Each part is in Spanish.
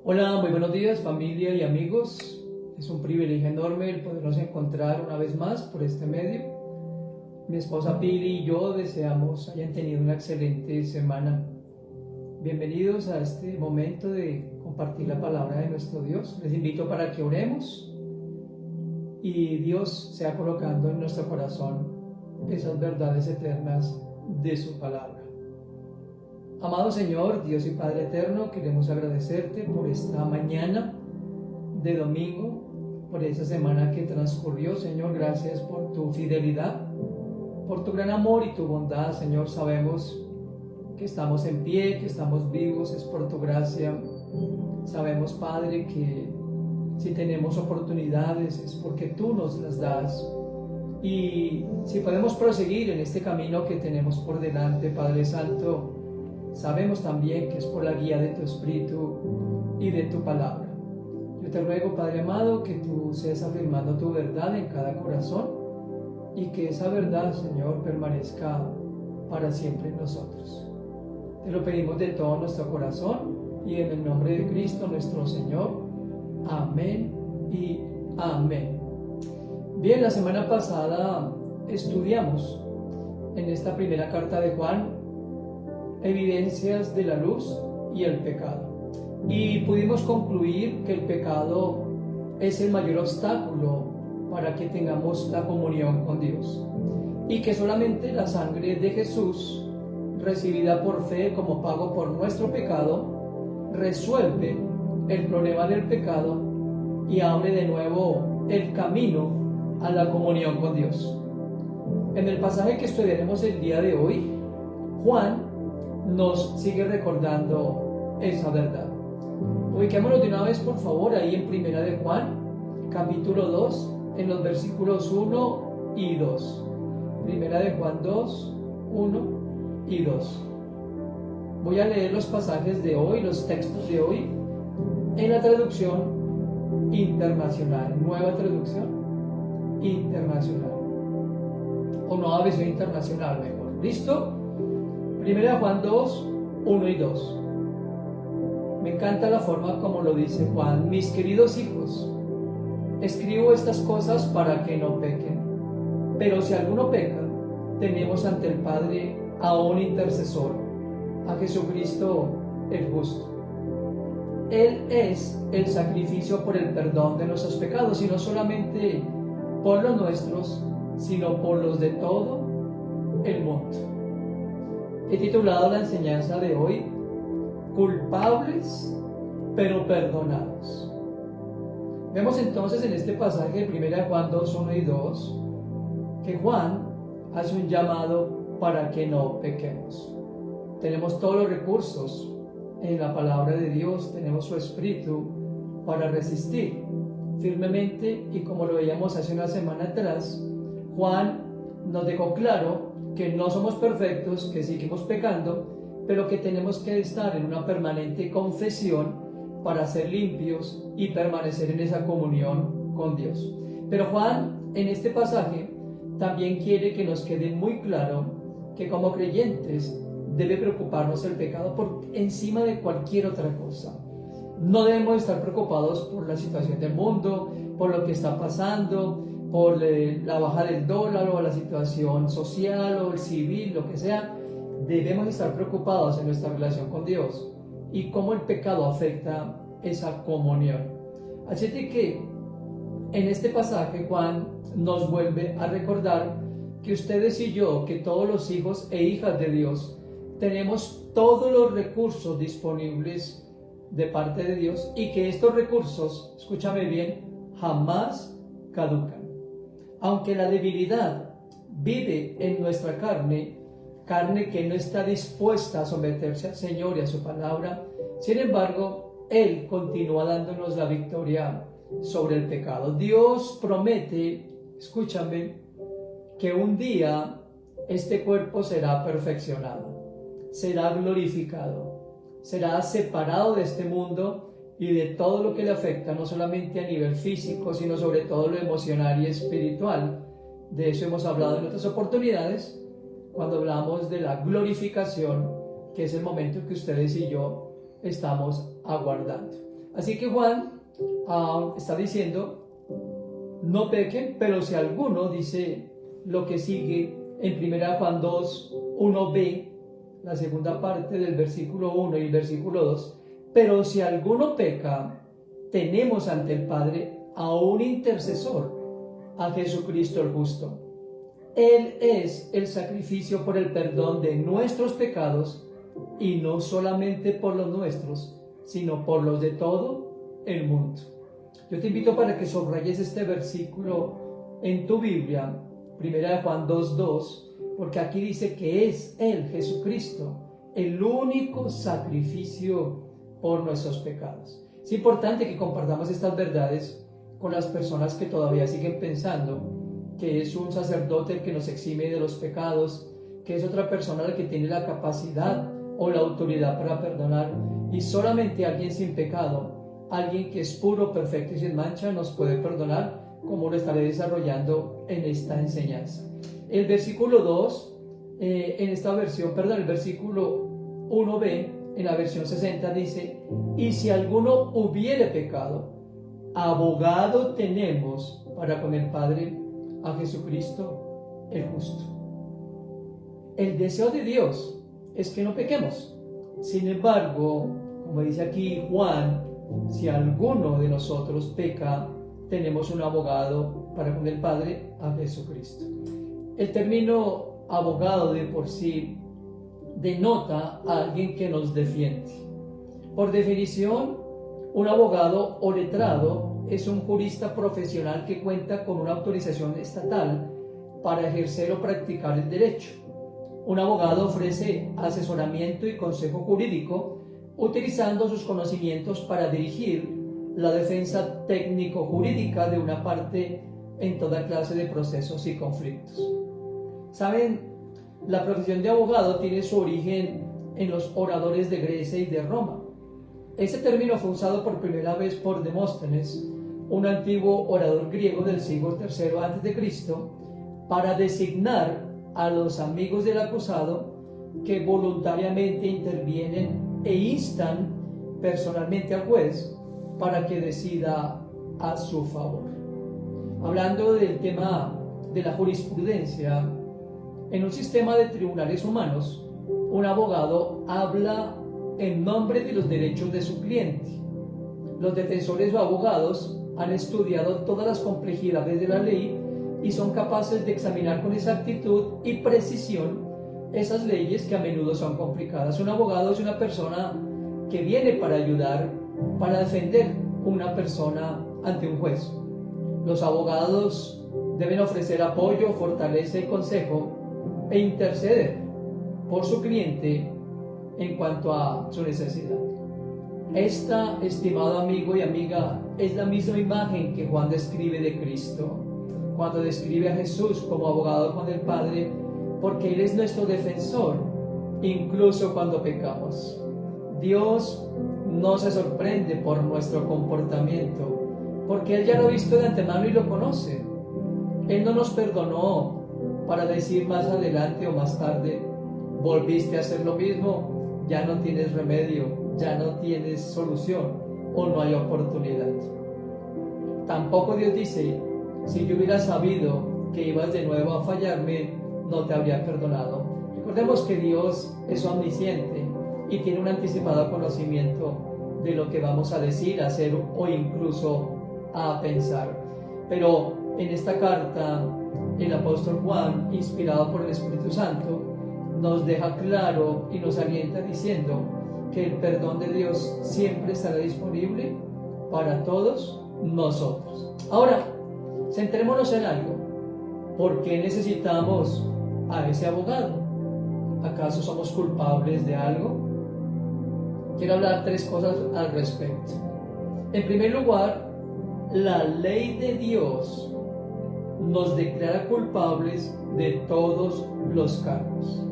Hola, muy buenos días familia y amigos. Es un privilegio enorme el podernos encontrar una vez más por este medio. Mi esposa Pili y yo deseamos hayan tenido una excelente semana. Bienvenidos a este momento de compartir la palabra de nuestro Dios. Les invito para que oremos y Dios sea colocando en nuestro corazón esas verdades eternas de su palabra. Amado Señor, Dios y Padre eterno, queremos agradecerte por esta mañana de domingo, por esa semana que transcurrió. Señor, gracias por tu fidelidad, por tu gran amor y tu bondad. Señor, sabemos que estamos en pie, que estamos vivos, es por tu gracia. Sabemos, Padre, que si tenemos oportunidades es porque tú nos las das. Y si podemos proseguir en este camino que tenemos por delante, Padre Santo, sabemos también que es por la guía de tu Espíritu y de tu palabra. Yo te ruego, Padre amado, que tú seas afirmando tu verdad en cada corazón y que esa verdad, Señor, permanezca para siempre en nosotros. Te lo pedimos de todo nuestro corazón y en el nombre de Cristo nuestro Señor. Amén y amén. Bien, la semana pasada estudiamos en esta primera carta de Juan evidencias de la luz y el pecado. Y pudimos concluir que el pecado es el mayor obstáculo para que tengamos la comunión con Dios. Y que solamente la sangre de Jesús, recibida por fe como pago por nuestro pecado, resuelve el problema del pecado y abre de nuevo el camino a la comunión con Dios. En el pasaje que estudiaremos el día de hoy, Juan nos sigue recordando esa verdad. Ubiquémonos de una vez, por favor, ahí en Primera de Juan, capítulo 2, en los versículos 1 y 2. Primera de Juan 2, 1 y 2. Voy a leer los pasajes de hoy, los textos de hoy, en la traducción internacional, nueva traducción internacional, o nueva versión internacional mejor. ¿Listo? Primera Juan 2, 1 y 2. Me encanta la forma como lo dice Juan. Mis queridos hijos, escribo estas cosas para que no pequen. Pero si alguno peca, tenemos ante el Padre a un intercesor, a Jesucristo el justo. Él es el sacrificio por el perdón de nuestros pecados, y no solamente por los nuestros, sino por los de todo el mundo. He titulado la enseñanza de hoy, culpables pero perdonados. Vemos entonces en este pasaje de 1 Juan 2, 1 y 2, que Juan hace un llamado para que no pequemos. Tenemos todos los recursos en la palabra de Dios, tenemos su Espíritu para resistir firmemente, y como lo veíamos hace una semana atrás, Juan nos dejó claro que no somos perfectos, que seguimos pecando, pero que tenemos que estar en una permanente confesión para ser limpios y permanecer en esa comunión con Dios. Pero Juan, en este pasaje, también quiere que nos quede muy claro que como creyentes debe preocuparnos el pecado por encima de cualquier otra cosa. No debemos estar preocupados por la situación del mundo, por lo que está pasando, por la baja del dólar o la situación social o el civil, lo que sea. Debemos estar preocupados en nuestra relación con Dios y cómo el pecado afecta esa comunión. Así de que en este pasaje Juan nos vuelve a recordar que ustedes y yo, que todos los hijos e hijas de Dios, tenemos todos los recursos disponibles de parte de Dios, y que estos recursos, escúchame bien, jamás caducan. Aunque la debilidad vive en nuestra carne que no está dispuesta a someterse al Señor y a su palabra, sin embargo, Él continúa dándonos la victoria sobre el pecado. Dios promete, escúchame, que un día este cuerpo será perfeccionado, será glorificado, será separado de este mundo y de todo lo que le afecta, no solamente a nivel físico, sino sobre todo lo emocional y espiritual. De eso hemos hablado en otras oportunidades, cuando hablamos de la glorificación, que es el momento que ustedes y yo estamos aguardando. Así que Juan está diciendo, no pequen, pero si alguno, dice lo que sigue en 1 Juan 2, 1b, la segunda parte del versículo 1 y el versículo 2, pero si alguno peca, tenemos ante el Padre a un intercesor, a Jesucristo el justo. Él es el sacrificio por el perdón de nuestros pecados, y no solamente por los nuestros, sino por los de todo el mundo. Yo te invito para que subrayes este versículo en tu Biblia, 1 Juan 2:2, porque aquí dice que es Él, Jesucristo, el único sacrificio por nuestros pecados. Es importante que compartamos estas verdades con las personas que todavía siguen pensando que es un sacerdote el que nos exime de los pecados, que es otra persona la que tiene la capacidad o la autoridad para perdonar, y solamente alguien sin pecado, alguien que es puro, perfecto y sin mancha, nos puede perdonar, como lo estaré desarrollando en esta enseñanza. El versículo 2, en esta versión, el versículo 1b, en la versión 60 dice, y si alguno hubiere pecado, abogado tenemos para con el Padre, a Jesucristo el justo. El deseo de Dios es que no pequemos. Sin embargo, como dice aquí Juan, si alguno de nosotros peca, tenemos un abogado para con el Padre, a Jesucristo. El término abogado de por sí denota a alguien que nos defiende. Por definición, un abogado o letrado es un jurista profesional que cuenta con una autorización estatal para ejercer o practicar el derecho. Un abogado ofrece asesoramiento y consejo jurídico utilizando sus conocimientos para dirigir la defensa técnico-jurídica de una parte en toda clase de procesos y conflictos. ¿Saben? La profesión de abogado tiene su origen en los oradores de Grecia y de Roma. Este término fue usado por primera vez por Demóstenes, un antiguo orador griego del siglo III a.C., para designar a los amigos del acusado que voluntariamente intervienen e instan personalmente al juez para que decida a su favor. Hablando del tema de la jurisprudencia, en un sistema de tribunales humanos, un abogado habla en nombre de los derechos de su cliente. Los defensores o abogados han estudiado todas las complejidades de la ley y son capaces de examinar con exactitud y precisión esas leyes que a menudo son complicadas. Un abogado es una persona que viene para ayudar, para defender una persona ante un juez. Los abogados deben ofrecer apoyo, fortaleza y consejo e interceder por su cliente en cuanto a su necesidad. Esta, estimado amigo y amiga, es la misma imagen que Juan describe de Cristo, cuando describe a Jesús como abogado con el Padre, porque Él es nuestro defensor, incluso cuando pecamos. Dios no se sorprende por nuestro comportamiento, porque Él ya lo ha visto de antemano y lo conoce. Él no nos perdonó para decir más adelante o más tarde, volviste a hacer lo mismo, ya no tienes remedio, ya no tienes solución o no hay oportunidad. Tampoco Dios dice, si yo hubiera sabido que ibas de nuevo a fallarme, no te habría perdonado. Recordemos que Dios es omnisciente y tiene un anticipado conocimiento de lo que vamos a decir, hacer o incluso a pensar. Pero en esta carta, el apóstol Juan, inspirado por el Espíritu Santo, nos deja claro y nos alienta diciendo que el perdón de Dios siempre estará disponible para todos nosotros. Ahora, centrémonos en algo. ¿Por qué necesitamos a ese abogado? ¿Acaso somos culpables de algo? Quiero hablar tres cosas al respecto. En primer lugar, la ley de Dios nos declara culpables de todos los cargos.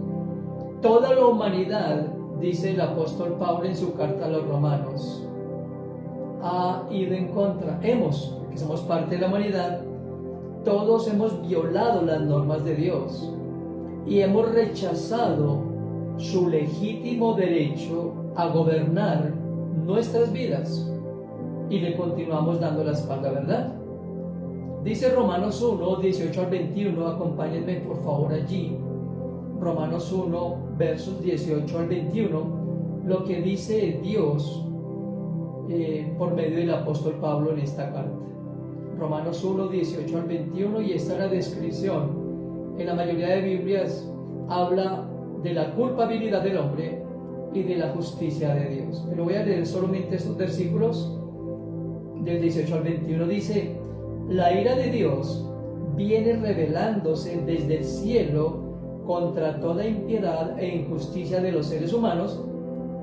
Toda la humanidad, dice el apóstol Pablo en su carta a los Romanos, ha ido en contra. Porque somos parte de la humanidad, todos hemos violado las normas de Dios y hemos rechazado su legítimo derecho a gobernar nuestras vidas. y le continuamos dando la espalda, ¿verdad? Dice Romanos 1, 18 al 21, acompáñenme por favor allí. Romanos 1, versos 18 al 21, lo que dice Dios por medio del apóstol Pablo en esta carta. Romanos 1, 18 al 21, y esta es la descripción. En la mayoría de Biblias habla de la culpabilidad del hombre y de la justicia de Dios. Pero voy a leer solamente estos versículos del 18 al 21. Dice: la ira de Dios viene revelándose desde el cielo contra toda impiedad e injusticia de los seres humanos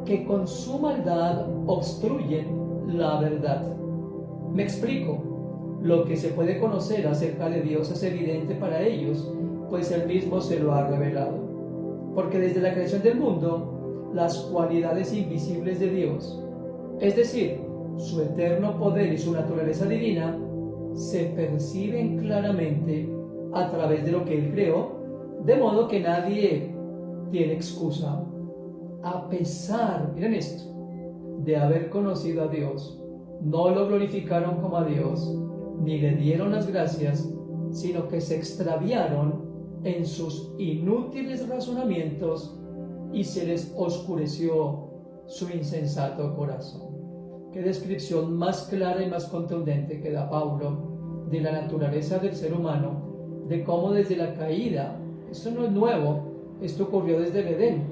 que con su maldad obstruyen la verdad. Me explico. Lo que se puede conocer acerca de Dios es evidente para ellos, pues Él mismo se lo ha revelado. Porque desde la creación del mundo, las cualidades invisibles de Dios, es decir, su eterno poder y su naturaleza divina, se perciben claramente a través de lo que Él creó, de modo que nadie tiene excusa. A pesar, miren esto, de haber conocido a Dios, no lo glorificaron como a Dios, ni le dieron las gracias, sino que se extraviaron en sus inútiles razonamientos y se les oscureció su insensato corazón. Qué descripción más clara y más contundente que da Pablo de la naturaleza del ser humano, de cómo desde la caída, esto no es nuevo, esto ocurrió desde el Edén,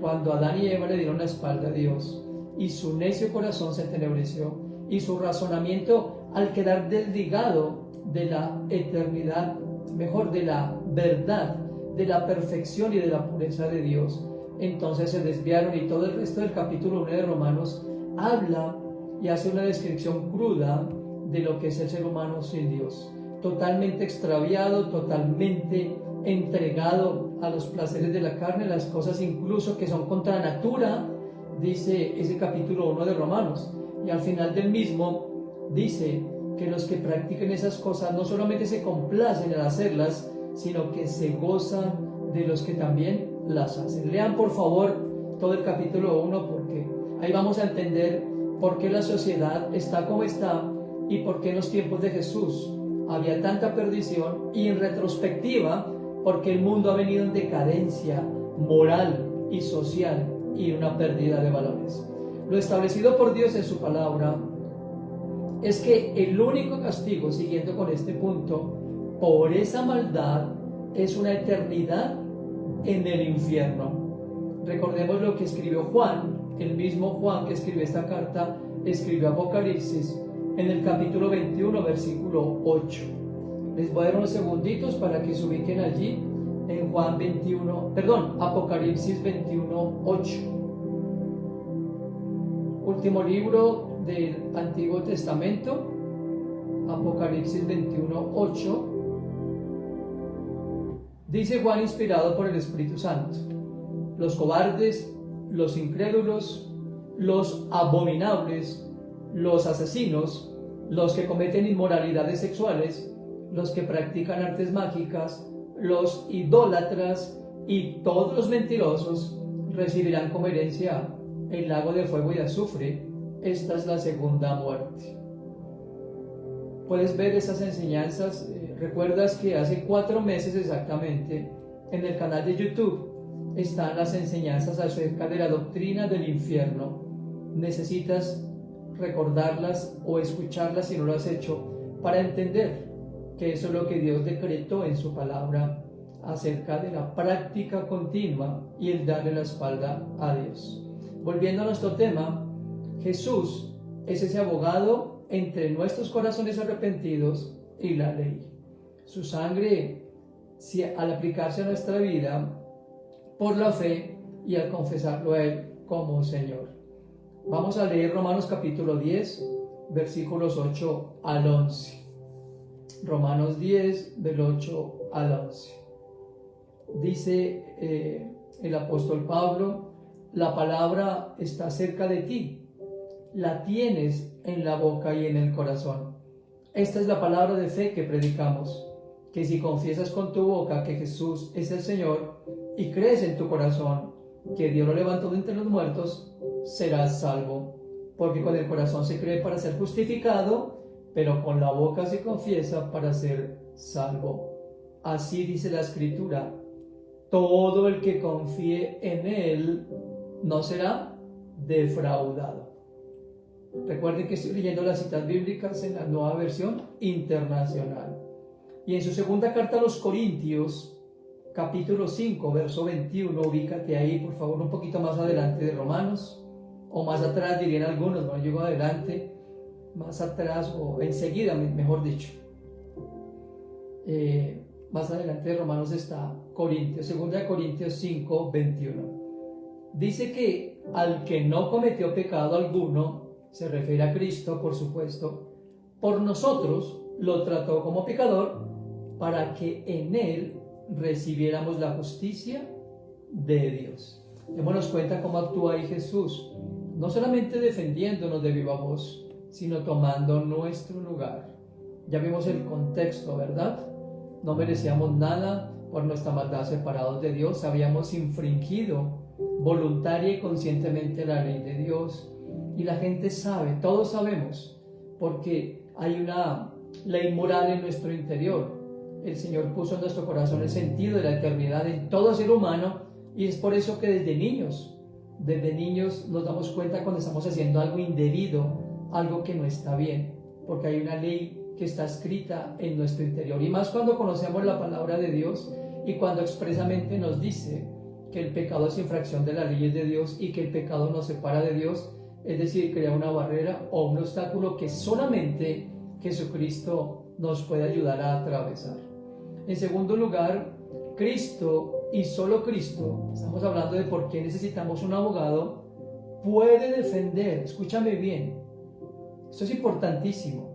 cuando Adán y Eva le dieron la espalda a Dios y su necio corazón se entenebreció y su razonamiento, al quedar desligado de la eternidad, mejor de la verdad, de la perfección y de la pureza de Dios, entonces se desviaron. Y todo el resto del capítulo 1 de Romanos habla y hace una descripción cruda de lo que es el ser humano sin Dios, totalmente extraviado, totalmente entregado a los placeres de la carne, las cosas incluso que son contra natura, dice ese capítulo 1 de Romanos. Y al final del mismo dice que los que practiquen esas cosas no solamente se complacen en hacerlas, sino que se gozan de los que también las hacen. Lean por favor todo el capítulo 1, porque ahí vamos a entender por qué la sociedad está como está y por qué en los tiempos de Jesús había tanta perdición, y en retrospectiva porque el mundo ha venido en decadencia moral y social y una pérdida de valores. Lo establecido por Dios en su palabra es que el único castigo, siguiendo con este punto, por esa maldad es una eternidad en el infierno. Recordemos lo que escribió Juan, el mismo Juan que escribió esta carta, escribió Apocalipsis en el capítulo 21, versículo 8. Les voy a dar unos segunditos para que se ubiquen allí en Apocalipsis 21, 8. Último libro del Antiguo Testamento, Apocalipsis 21, 8. Dice Juan, inspirado por el Espíritu Santo: los cobardes, los incrédulos, los abominables, los asesinos, los que cometen inmoralidades sexuales, los que practican artes mágicas, los idólatras y todos los mentirosos recibirán como herencia el lago de fuego y azufre. Esta es la segunda muerte. Puedes ver esas enseñanzas. Recuerdas que hace 4 meses exactamente en el canal de YouTube están las enseñanzas acerca de la doctrina del infierno. Necesitas recordarlas o escucharlas si no lo has hecho, para entender que eso es lo que Dios decretó en su palabra acerca de la práctica continua y el darle la espalda a Dios. Volviendo a nuestro tema, Jesús es ese abogado entre nuestros corazones arrepentidos y la ley. Su sangre, al aplicarse a nuestra vida por la fe y al confesarlo a Él como Señor. Vamos a leer Romanos capítulo 10, versículos 8 al 11. Romanos 10, del 8 al 11. Dice el apóstol Pablo: la palabra está cerca de ti, la tienes en la boca y en el corazón. Esta es la palabra de fe que predicamos, que si confiesas con tu boca que Jesús es el Señor y crees en tu corazón que Dios lo levantó de entre los muertos, serás salvo. porque con el corazón se cree para ser justificado, pero con la boca se confiesa para ser salvo. Así dice la Escritura: todo el que confíe en Él no será defraudado. Recuerden que estoy leyendo las citas bíblicas en la Nueva Versión Internacional. Y en su segunda carta a los Corintios, capítulo 5, verso 21, ubícate ahí, por favor, un poquito más adelante de Romanos, o más atrás dirían algunos, no llego adelante, más atrás o enseguida, mejor dicho. Más adelante de Romanos está Corintios, 2 Corintios 5, 21. Dice que al que no cometió pecado alguno, se refiere a Cristo, por supuesto, por nosotros lo trató como pecador para que en Él recibiéramos la justicia de Dios. Démonos cuenta cómo actúa ahí Jesús, no solamente defendiéndonos de viva voz, sino tomando nuestro lugar. Ya vimos el contexto, ¿verdad? No merecíamos nada por nuestra maldad, separados de Dios. Habíamos infringido voluntaria y conscientemente la ley de Dios. Y la gente sabe, todos sabemos, porque hay una ley moral en nuestro interior. El Señor puso en nuestro corazón el sentido de la eternidad en todo ser humano, y es por eso que desde niños nos damos cuenta cuando estamos haciendo algo indebido, algo que no está bien, porque hay una ley que está escrita en nuestro interior. Y más cuando conocemos la palabra de Dios y cuando expresamente nos dice que el pecado es infracción de las leyes de Dios y que el pecado nos separa de Dios, es decir, crea una barrera o un obstáculo que solamente Jesucristo nos puede ayudar a atravesar. En segundo lugar, Cristo y solo Cristo, estamos hablando de por qué necesitamos un abogado, puede defender, escúchame bien, esto es importantísimo.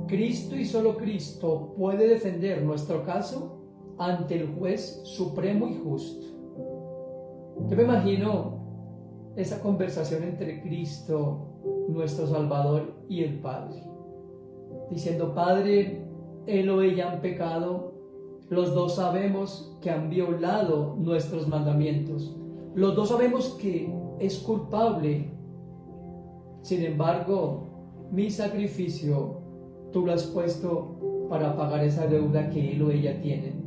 Cristo y solo Cristo puede defender nuestro caso ante el juez supremo y justo. Yo me imagino esa conversación entre Cristo, nuestro Salvador, y el Padre, diciendo: Padre, él o ella han pecado, los dos sabemos que han violado nuestros mandamientos, los dos sabemos que es culpable, sin embargo, mi sacrificio tú lo has puesto para pagar esa deuda que él o ella tienen.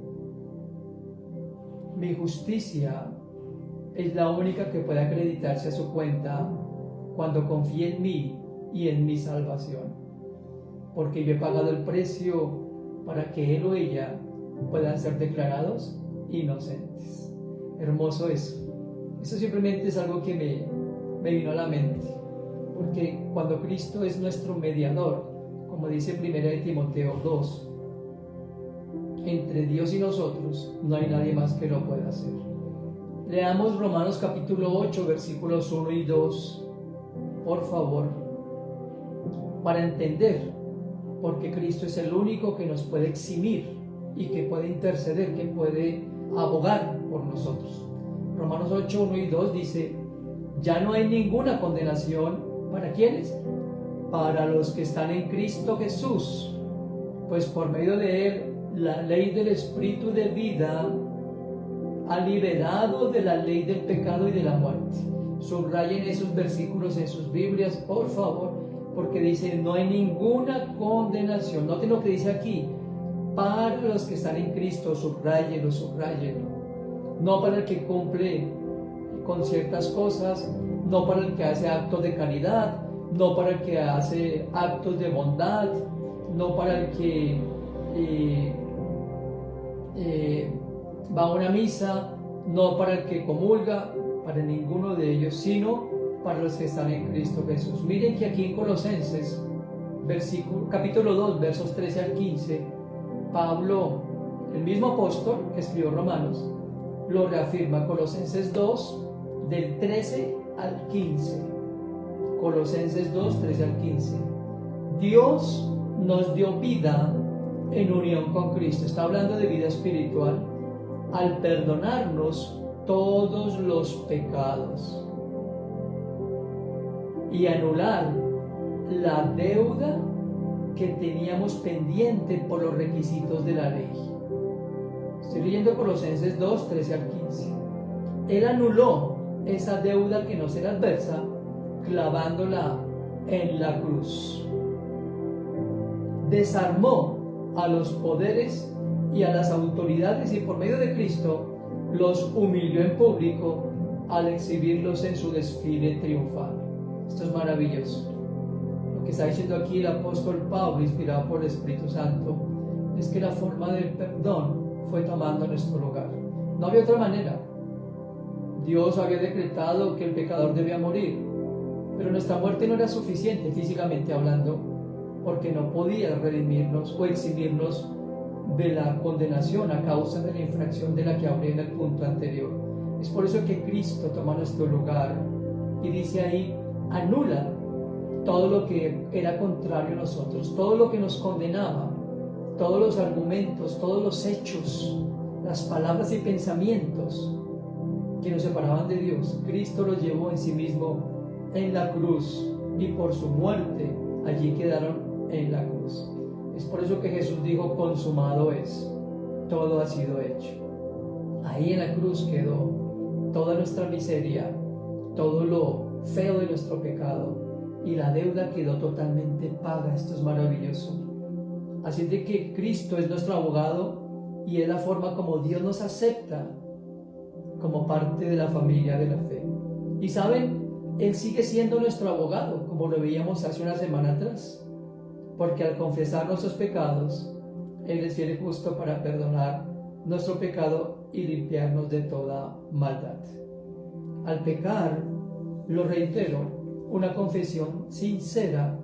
Mi justicia es la única que puede acreditarse a su cuenta cuando confíe en mí y en mi salvación, porque yo he pagado el precio para que él o ella puedan ser declarados inocentes. Hermoso eso. Eso simplemente es algo que me vino a la mente, porque cuando Cristo es nuestro mediador, como dice 1 Timoteo 2, entre Dios y nosotros no hay nadie más que lo pueda hacer. Leamos Romanos capítulo 8, versículos 1 y 2, por favor, para entender por qué Cristo es el único que nos puede eximir y que puede interceder, que puede abogar por nosotros. Romanos 8, 1 y 2 dice: ya no hay ninguna condenación. ¿Para quiénes? Para los que están en Cristo Jesús, pues por medio de él la ley del Espíritu de vida ha liberado de la ley del pecado y de la muerte. Subrayen esos versículos en sus Biblias, por favor, porque dice: no hay ninguna condenación. Noten lo que dice aquí: para los que están en Cristo. Subrayenlo, subrayenlo. No para el que cumple con ciertas cosas, no para el que hace actos de caridad, no para el que hace actos de bondad, no para el que va a una misa, no para el que comulga, para ninguno de ellos, sino para los que están en Cristo Jesús. Miren que aquí en Colosenses, capítulo 2, versos 13 al 15, Pablo, el mismo apóstol que escribió Romanos, lo reafirma. Colosenses 2, del 13 al 15. Colosenses 2, 13 al 15. Dios nos dio vida en unión con Cristo. Está hablando de vida espiritual, al perdonarnos todos los pecados y anular la deuda que teníamos pendiente por los requisitos de la ley. Estoy leyendo Colosenses 2, 13 al 15. Él anuló esa deuda que nos era adversa, clavándola en la cruz. Desarmó a los poderes y a las autoridades y por medio de Cristo los humilló en público al exhibirlos en su desfile triunfal. Esto es maravilloso. Lo que está diciendo aquí el apóstol Pablo, inspirado por el Espíritu Santo, es que la forma del perdón fue tomando nuestro lugar. No había otra manera. Dios había decretado que el pecador debía morir, pero nuestra muerte no era suficiente físicamente hablando, porque no podía redimirnos o eximirnos de la condenación a causa de la infracción de la que hablé en el punto anterior. Es por eso que Cristo toma nuestro lugar y dice ahí, anula todo lo que era contrario a nosotros, todo lo que nos condenaba, todos los argumentos, todos los hechos, las palabras y pensamientos que nos separaban de Dios. Cristo los llevó en sí mismo en la cruz y por su muerte allí quedaron en la cruz. Es por eso que Jesús dijo, consumado es, todo ha sido hecho. Ahí en la cruz quedó toda nuestra miseria, todo lo feo de nuestro pecado, y la deuda quedó totalmente paga. Esto es maravilloso. Así de que Cristo es nuestro abogado y es la forma como Dios nos acepta como parte de la familia de la fe. Y saben, Él sigue siendo nuestro abogado, como lo veíamos hace una semana atrás, porque al confesar nuestros pecados, Él es fiel y justo para perdonar nuestro pecado y limpiarnos de toda maldad. Al pecar, lo reitero, una confesión sincera,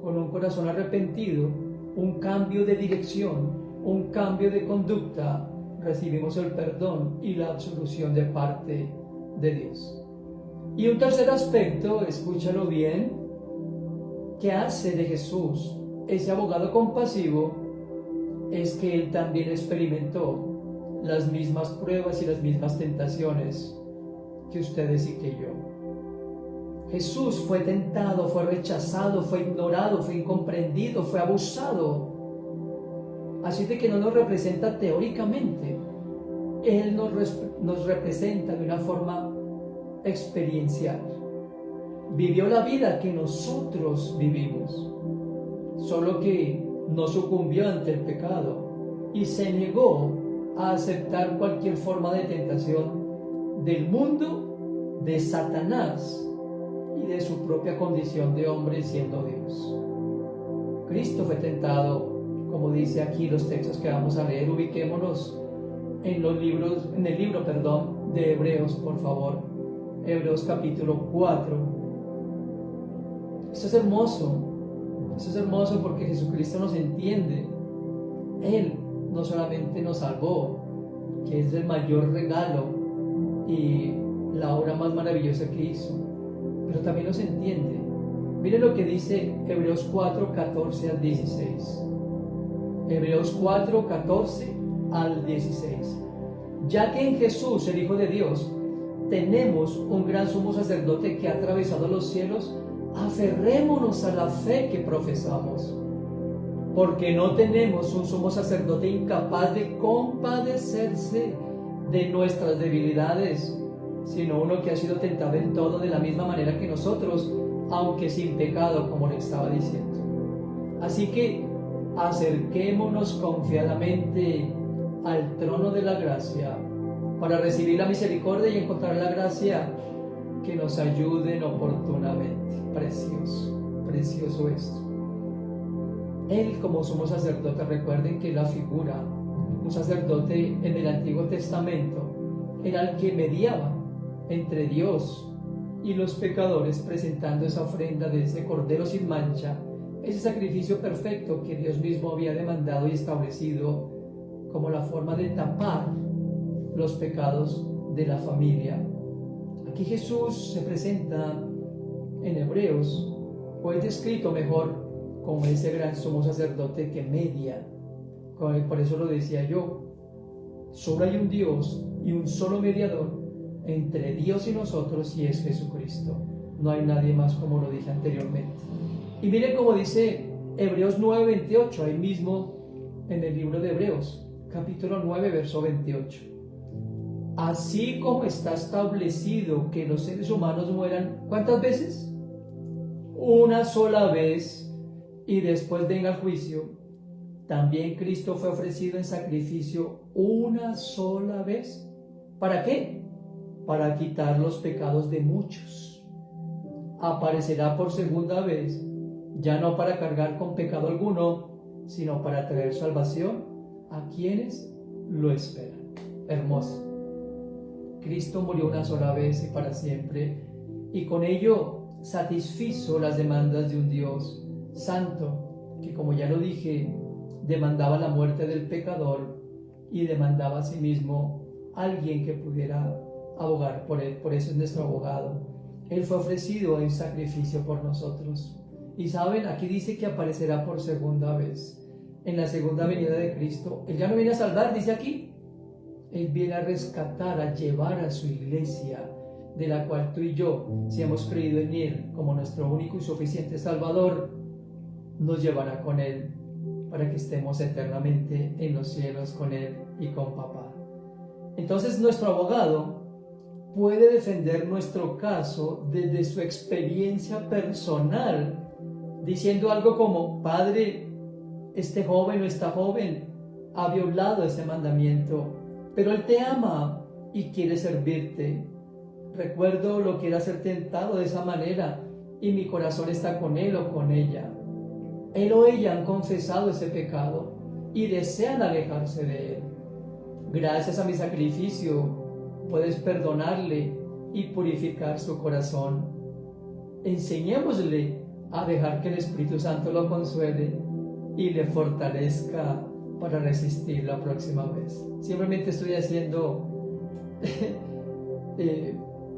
con un corazón arrepentido, un cambio de dirección, un cambio de conducta, recibimos el perdón y la absolución de parte de Dios. Y un tercer aspecto, escúchalo bien, que hace de Jesús ese abogado compasivo, es que Él también experimentó las mismas pruebas y las mismas tentaciones que ustedes y que yo. Jesús fue tentado, fue rechazado, fue ignorado, fue incomprendido, fue abusado. Así de que no nos representa teóricamente, Él nos representa de una forma experiencial. Vivió la vida que nosotros vivimos, solo que no sucumbió ante el pecado y se negó a aceptar cualquier forma de tentación del mundo, de Satanás y de su propia condición de hombre siendo Dios. Cristo fue tentado, como dice aquí los textos que vamos a leer. Ubiquémonos en el libro de Hebreos, por favor. Hebreos capítulo 4. Esto es hermoso porque Jesucristo nos entiende. Él no solamente nos salvó, que es el mayor regalo y la obra más maravillosa que hizo, pero también nos entiende. Miren lo que dice Hebreos 4, 14 al 16. Hebreos 4, 14 al 16. Ya que en Jesús, el Hijo de Dios, tenemos un gran sumo sacerdote que ha atravesado los cielos, aferrémonos a la fe que profesamos, porque no tenemos un sumo sacerdote incapaz de compadecerse de nuestras debilidades, sino uno que ha sido tentado en todo de la misma manera que nosotros, aunque sin pecado, como le estaba diciendo. Así que acerquémonos confiadamente al trono de la gracia para recibir la misericordia y encontrar la gracia que nos ayude oportunamente. Precioso esto. Él, como sumo sacerdote, recuerden que la figura, un sacerdote en el Antiguo Testamento, era el que mediaba entre Dios y los pecadores, presentando esa ofrenda de ese cordero sin mancha, ese sacrificio perfecto que Dios mismo había demandado y establecido como la forma de tapar los pecados de la familia. Aquí Jesús se presenta en Hebreos, o es descrito mejor, como ese gran sumo sacerdote que media. Por eso lo decía yo, solo hay un Dios y un solo mediador entre Dios y nosotros, y es Jesucristo. No hay nadie más, como lo dije anteriormente. Y miren cómo dice Hebreos 9:28, ahí mismo en el libro de Hebreos, capítulo 9, verso 28. Así como está establecido que los seres humanos mueran, ¿cuántas veces? una sola vez y después venga el juicio, también Cristo fue ofrecido en sacrificio una sola vez. ¿Para qué? Para quitar los pecados de muchos. Aparecerá por segunda vez, ya no para cargar con pecado alguno, sino para traer salvación a quienes lo esperan. Hermoso. Cristo murió una sola vez y para siempre, y con ello satisfizo las demandas de un Dios santo, que, como ya lo dije, demandaba la muerte del pecador y demandaba a sí mismo alguien que pudiera abogar por él. Por eso es nuestro abogado. Él fue ofrecido en sacrificio por nosotros. Y saben, aquí dice que aparecerá por segunda vez. En la segunda venida de Cristo, Él ya no viene a salvar, dice aquí. Él viene a rescatar, a llevar a su iglesia, de la cual tú y yo, si hemos creído en Él como nuestro único y suficiente Salvador, nos llevará con Él para que estemos eternamente en los cielos con Él y con Papá. Entonces nuestro abogado puede defender nuestro caso desde su experiencia personal, diciendo algo como: Padre, este joven o esta joven ha violado ese mandamiento, pero Él te ama y quiere servirte. Recuerdo lo que era ser tentado de esa manera y mi corazón está con él o con ella. Él o ella han confesado ese pecado y desean alejarse de él. Gracias a mi sacrificio puedes perdonarle y purificar su corazón. Enseñémosle a dejar que el Espíritu Santo lo consuele y le fortalezca para resistir la próxima vez. Simplemente estoy haciendo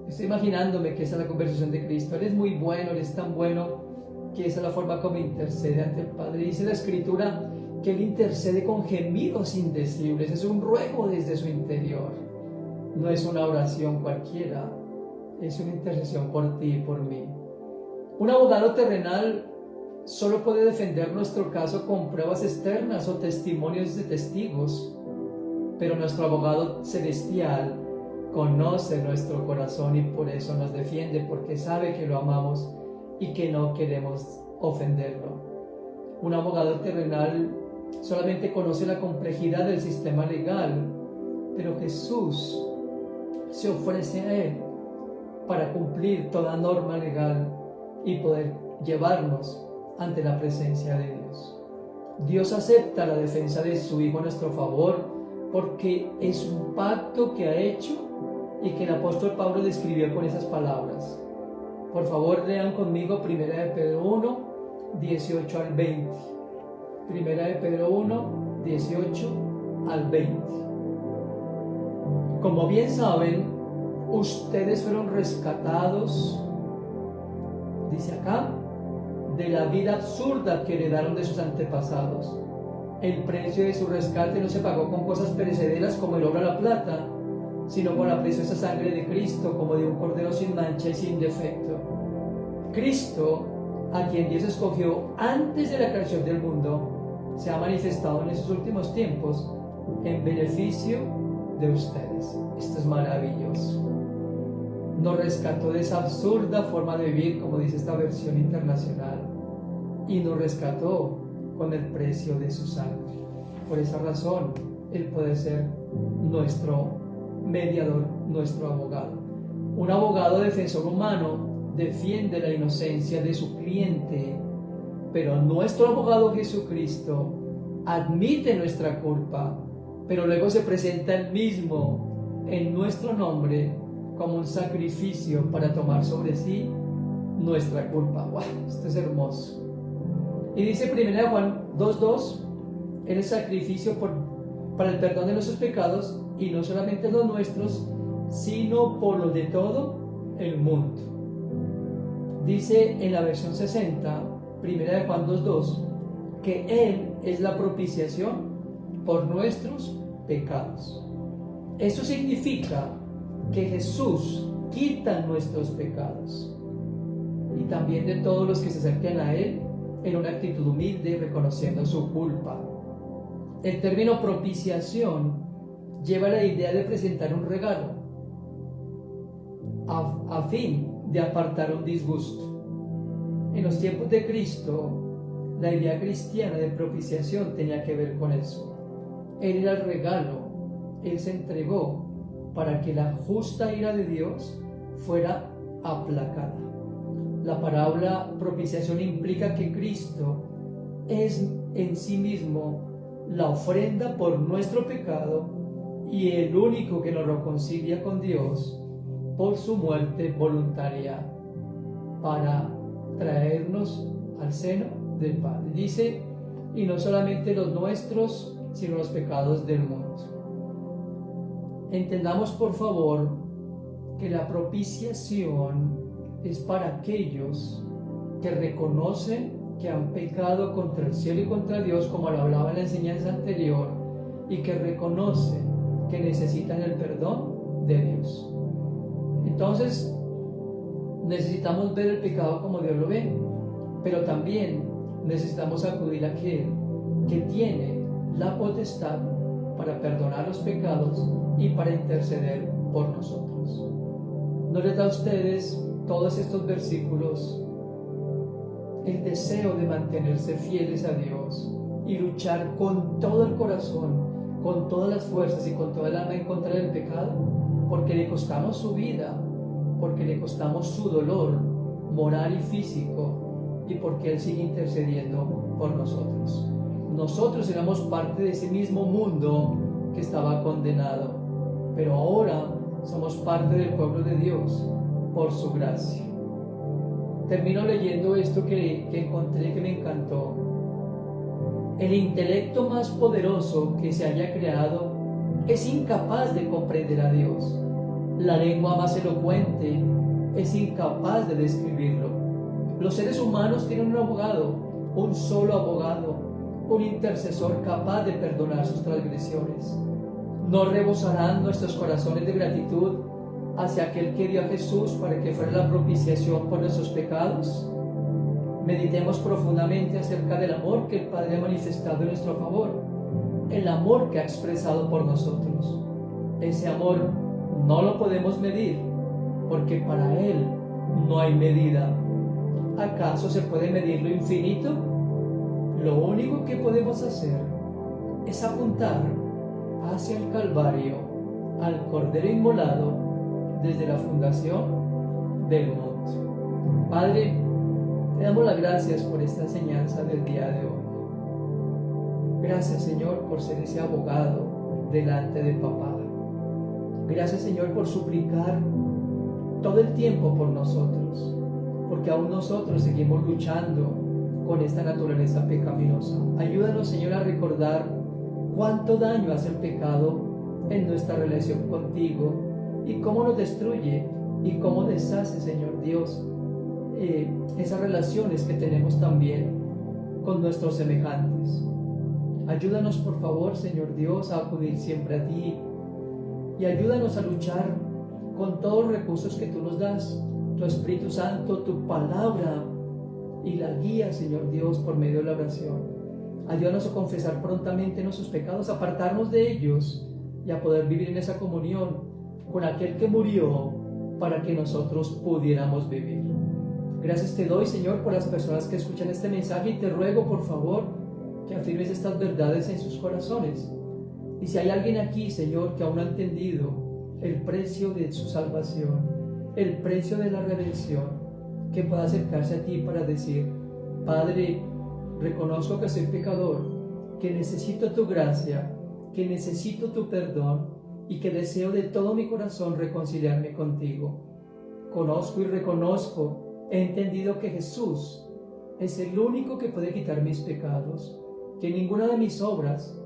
estoy imaginándome que esa es la conversación de Cristo. Él es muy bueno, Él es tan bueno que esa es la forma como intercede ante el Padre. Dice la Escritura que Él intercede con gemidos indecibles. Es un ruego desde su interior. No es una oración cualquiera, es una intercesión por ti y por mí. Un abogado terrenal solo puede defender nuestro caso con pruebas externas o testimonios de testigos, pero nuestro abogado celestial conoce nuestro corazón y por eso nos defiende, porque sabe que lo amamos y que no queremos ofenderlo. Un abogado terrenal solamente conoce la complejidad del sistema legal, pero Jesús se ofrece a Él para cumplir toda norma legal y poder llevarnos ante la presencia de Dios. Dios acepta la defensa de su Hijo a nuestro favor porque es un pacto que ha hecho y que el apóstol Pablo describió con esas palabras. Por favor, lean conmigo 1 de Pedro 1, 18 al 20. 1 de Pedro 1, 18 al 20. Como bien saben, ustedes fueron rescatados, dice acá, de la vida absurda que heredaron de sus antepasados. El precio de su rescate no se pagó con cosas perecederas como el oro o la plata, sino con la preciosa sangre de Cristo, como de un cordero sin mancha y sin defecto. Cristo, a quien Dios escogió antes de la creación del mundo, se ha manifestado en esos últimos tiempos en beneficio de ustedes. Esto es maravilloso. Nos rescató de esa absurda forma de vivir, como dice esta versión internacional, y nos rescató con el precio de su sangre. Por esa razón, Él puede ser nuestro mediador, nuestro abogado. Un abogado defensor humano defiende la inocencia de su cliente, pero nuestro abogado Jesucristo admite nuestra culpa, pero luego se presenta Él mismo en nuestro nombre como un sacrificio para tomar sobre sí nuestra culpa. ¡Wow! Esto es hermoso. Y dice 1 Juan 2:2, Él es sacrificio para el perdón de nuestros pecados, y no solamente los nuestros, sino por los de todo el mundo. Dice en la versión 60, 1 Juan 2:2, que Él es la propiciación por nuestros pecados. Eso significa que Jesús quita nuestros pecados y también de todos los que se acerquen a Él en una actitud humilde, reconociendo su culpa. El término propiciación lleva la idea de presentar un regalo a fin de apartar un disgusto. En los tiempos de Cristo, la idea cristiana de propiciación tenía que ver con eso. Él era el regalo, Él se entregó para que la justa ira de Dios fuera aplacada. La palabra propiciación implica que Cristo es en sí mismo la ofrenda por nuestro pecado y el único que nos reconcilia con Dios por su muerte voluntaria para traernos al seno del Padre. Dice, y no solamente los nuestros, sino los pecados del mundo. Entendamos por favor que la propiciación es para aquellos que reconocen que han pecado contra el cielo y contra Dios, como lo hablaba en la enseñanza anterior, y que reconocen que necesitan el perdón de Dios. Entonces, necesitamos ver el pecado como Dios lo ve, pero también necesitamos acudir a aquel que tiene la potestad para perdonar los pecados y para interceder por nosotros. ¿No les da a ustedes todos estos versículos el deseo de mantenerse fieles a Dios y luchar con todo el corazón, con todas las fuerzas y con toda el alma en contra del pecado? Porque le costamos su vida, porque le costamos su dolor moral y físico, y porque Él sigue intercediendo por nosotros. Nosotros éramos parte de ese mismo mundo que estaba condenado, pero ahora somos parte del pueblo de Dios por su gracia. Termino leyendo esto que encontré, que me encantó. El intelecto más poderoso que se haya creado es incapaz de comprender a Dios. La lengua más elocuente es incapaz de describirlo. Los seres humanos tienen un abogado, un solo abogado, un intercesor capaz de perdonar sus transgresiones. ¿No rebosarán nuestros corazones de gratitud hacia aquel que dio a Jesús para que fuera la propiciación por nuestros pecados? Meditemos profundamente acerca del amor que el Padre ha manifestado en nuestro favor, el amor que ha expresado por nosotros. Ese amor no lo podemos medir, porque para Él no hay medida. ¿Acaso se puede medir lo infinito? Lo único que podemos hacer es apuntar hacia el Calvario, al Cordero inmolado desde la fundación del mundo. Padre, te damos las gracias por esta enseñanza del día de hoy. Gracias, Señor, por ser ese abogado delante de Papá. Gracias, Señor, por suplicar todo el tiempo por nosotros, porque aún nosotros seguimos luchando con esta naturaleza pecaminosa. Ayúdanos, Señor, a recordar cuánto daño hace el pecado en nuestra relación contigo y cómo nos destruye y cómo deshace, Señor Dios, esas relaciones que tenemos también con nuestros semejantes. Ayúdanos, por favor, Señor Dios, a acudir siempre a ti y ayúdanos a luchar con todos los recursos que tú nos das, tu Espíritu Santo, tu palabra y la guía, Señor Dios, por medio de la oración. Ayúdanos a confesar prontamente nuestros pecados, a apartarnos de ellos y a poder vivir en esa comunión con aquel que murió para que nosotros pudiéramos vivir. Gracias te doy, Señor, por las personas que escuchan este mensaje, y te ruego, por favor, que afirmes estas verdades en sus corazones. Y si hay alguien aquí, Señor, que aún no ha entendido el precio de su salvación, el precio de la redención, que pueda acercarse a ti para decir: Padre, reconozco que soy pecador, que necesito tu gracia, que necesito tu perdón y que deseo de todo mi corazón reconciliarme contigo. Conozco y reconozco, he entendido que Jesús es el único que puede quitar mis pecados, que ninguna de mis obras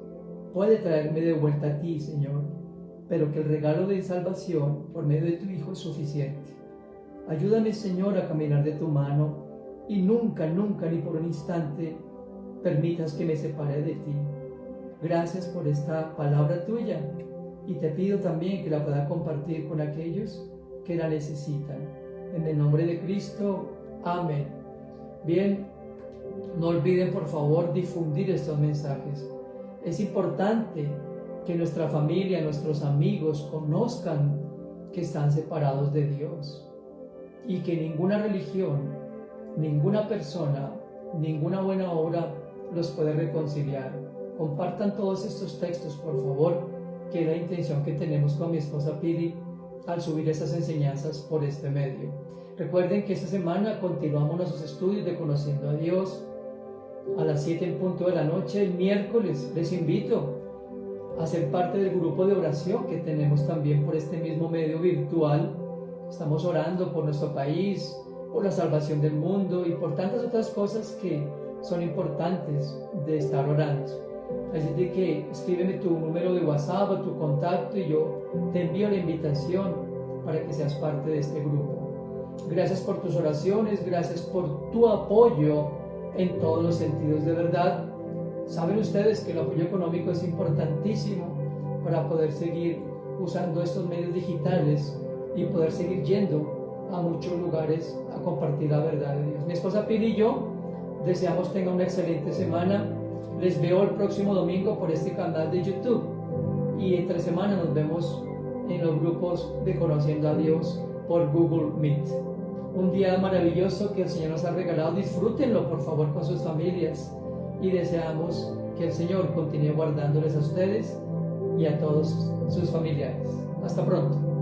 puede traerme de vuelta a ti, Señor, pero que el regalo de salvación por medio de tu Hijo es suficiente. Ayúdame, Señor, a caminar de tu mano y nunca, nunca, ni por un instante, permitas que me separe de ti. Gracias por esta palabra tuya, y te pido también que la pueda compartir con aquellos que la necesitan. En el nombre de Cristo, amén. Bien, no olviden, por favor, difundir estos mensajes. Es importante que nuestra familia, nuestros amigos conozcan que están separados de Dios y que ninguna religión ninguna persona, ninguna buena obra los puede reconciliar. Compartan todos estos textos, por favor, que es la intención que tenemos con mi esposa Pili al subir estas enseñanzas por este medio. Recuerden que esta semana continuamos nuestros estudios de Conociendo a Dios a las 7 en punto de la noche. El miércoles les invito a ser parte del grupo de oración que tenemos también por este mismo medio virtual. Estamos orando por nuestro país, por la salvación del mundo y por tantas otras cosas que son importantes de estar orando. Así de que escríbeme tu número de WhatsApp o tu contacto y yo te envío la invitación para que seas parte de este grupo. Gracias por tus oraciones, gracias por tu apoyo en todos los sentidos. De verdad, saben ustedes que el apoyo económico es importantísimo para poder seguir usando estos medios digitales y poder seguir yendo a muchos lugares a compartir la verdad de Dios. Mi esposa Pili y yo deseamos tengan una excelente semana. Les veo el próximo domingo por este canal de YouTube y entre semana nos vemos en los grupos de Conociendo a Dios por Google Meet. Un día maravilloso que el Señor nos ha regalado. Disfrútenlo por favor con sus familias y deseamos que el Señor continúe guardándoles a ustedes y a todos sus familiares. Hasta pronto.